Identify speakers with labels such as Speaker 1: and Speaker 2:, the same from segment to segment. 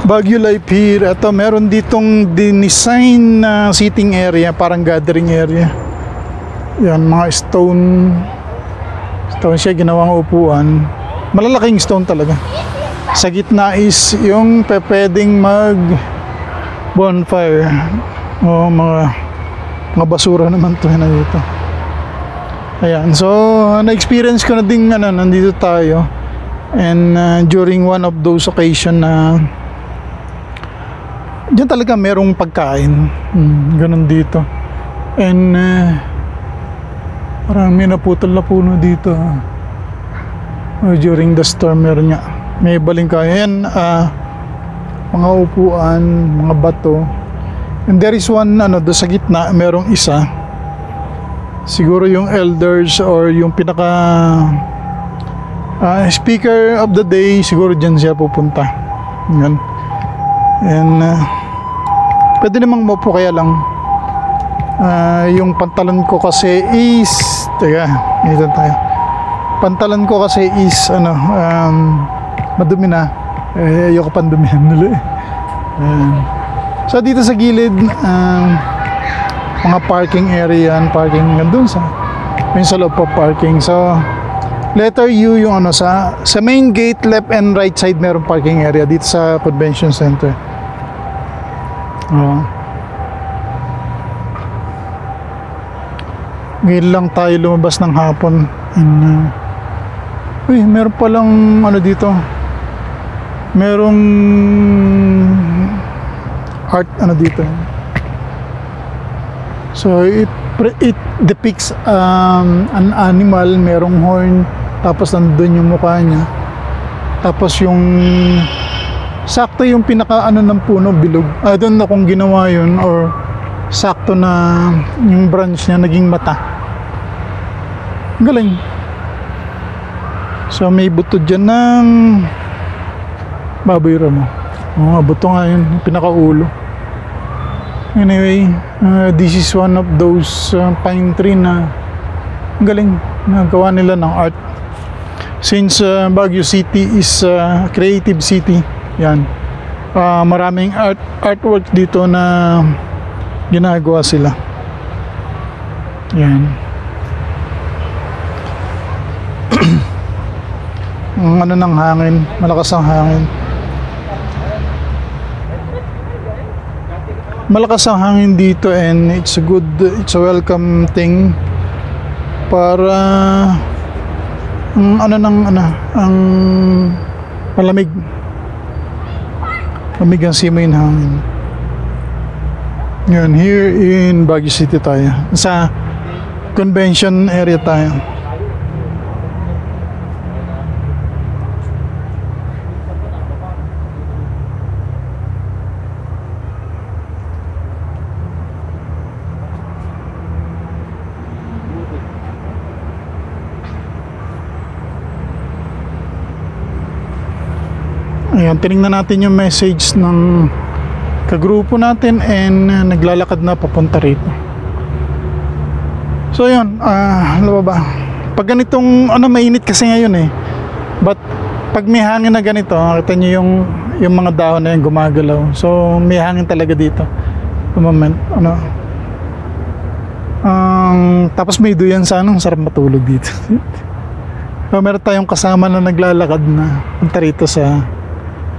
Speaker 1: Baguio Life Pier. Ito, meron ditong design na seating area, parang gathering area. Yan, mga stone siya, ginawang upuan. Malalaking stone talaga. Sa gitna is yung pwedeng mag bonfire. O mga basura naman to na dito. Ayan, so na-experience ko na din nandito tayo. And during one of those occasion na diyan talaga merong pagkain. Ganun dito. And parang may naputol na puno dito. During the storm meron nga. May balingkay. Yan, mga upuan, mga bato. And there is one, doon sa gitna, merong isa. Siguro yung elders or yung pinaka speaker of the day, siguro dyan siya pupunta. Yan. And pwede namang maupo, kaya lang yung pantalon ko kasi is ganito tayo. Pantalon ko kasi is madumi na. Ayoko pang dumihan nila eh. So dito sa gilid, mga parking area, parking nandun sa loob pa parking. So letter U yung sa main gate, left and right side meron parking area dito sa convention center. Ngayon lang tayo lumabas ng hapon. And, meron palang dito. Merong art dito. So it depicts an animal, merong horn, tapos nandun yung mukha niya. Tapos yung sakto yung pinaka ng puno, bilog. I don't know kung ginawa yun or sakto na yung branch niya naging mata. Galing. So may buto dyan ng baboy ramo. Buto nga yun, pinakaulo. Anyway, this is one of those pine tree na galing, nagawa nila ng art. Since Baguio City is creative city, yan, maraming artwork dito na ginagawa sila. Yan. Ang ng hangin, malakas ang hangin. Malakas ang hangin dito and it's a welcome thing para ang malamig. Lamig ang simoy ng hangin. Yan, here in Baguio City tayo. Sa convention area tayo. Ayan, tinignan natin yung message ng kagrupo natin and naglalakad na papunta rito. So yun, ano ba? Pag ganitong, mainit kasi ngayon eh. But pag may hangin na ganito, nakita nyo yung mga dahon na yung gumagalaw. So may hangin talaga dito. The moment, tapos may duyan sa sarap matulog dito. So meron tayong kasama na naglalakad na punta rito sa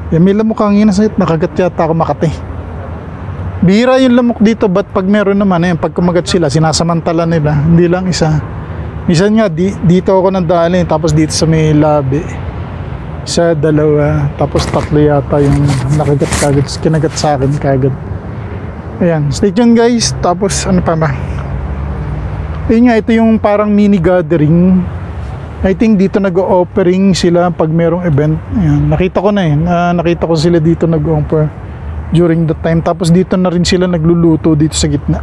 Speaker 1: may lamok hangin na sakit, nakagat yata ako Makati. Bihira yung lamok dito, but pag meron naman, pag kumagat sila, sinasamantala nila, hindi lang isa. Minsan nga, dito ako nandali, tapos dito sa may labi. Isa, dalawa, tapos tatlo yata yung nakagat kagad, kinagat sa akin kagad. Ayan, stay tuned guys, tapos ano pa ba? Ayun nga, ito yung parang mini gathering. I think dito nag-offering sila pag merong event. Ayan, nakita ko na nakita ko sila dito nag-offer during the time. Tapos dito na rin sila nagluluto dito sa gitna.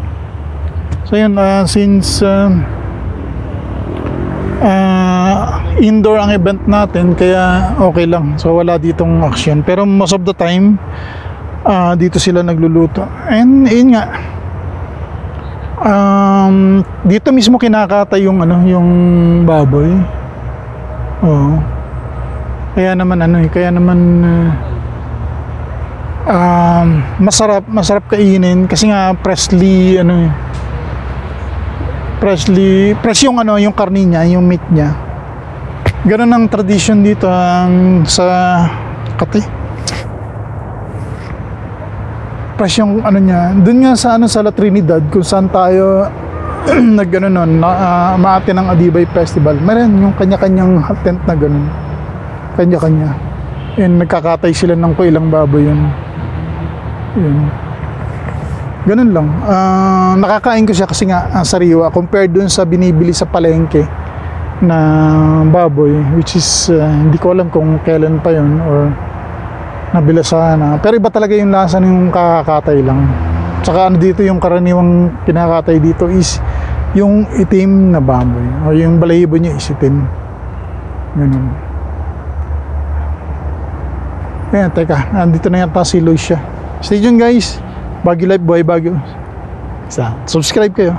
Speaker 1: So yun, since indoor ang event natin, kaya okay lang. So wala ditong action. Pero most of the time, dito sila nagluluto. And yun nga, dito mismo kinakatay yung yung baboy. Kaya naman masarap kainin kasi nga freshly fresh yung yung karne niya, yung meat niya. Ganun ang tradition dito sa Makati. Fresh yung niya. Doon nga sa sa La Trinidad kung saan tayo maati ng Adibay Festival. Meron yung kanya-kanyang tent na ganun. Kanya-kanya. And nagkakatay sila ng ilang baboy yun. Yun. Ganun lang. Nakakain ko siya kasi nga sariwa compared dun sa binibili sa palengke na baboy, which is hindi ko alam kung kailan pa yun or nabila sana. Pero iba talaga yung lasa ng kakakatay lang. Tsaka dito yung karaniwang kinakatay dito is yung itim na baboy o yung balahibo niya is itim. Ganun. Ayan, teka, nandito na yata si Lucia. Stay tuned guys. Baguio Life, buhay Baguio. Subscribe kayo.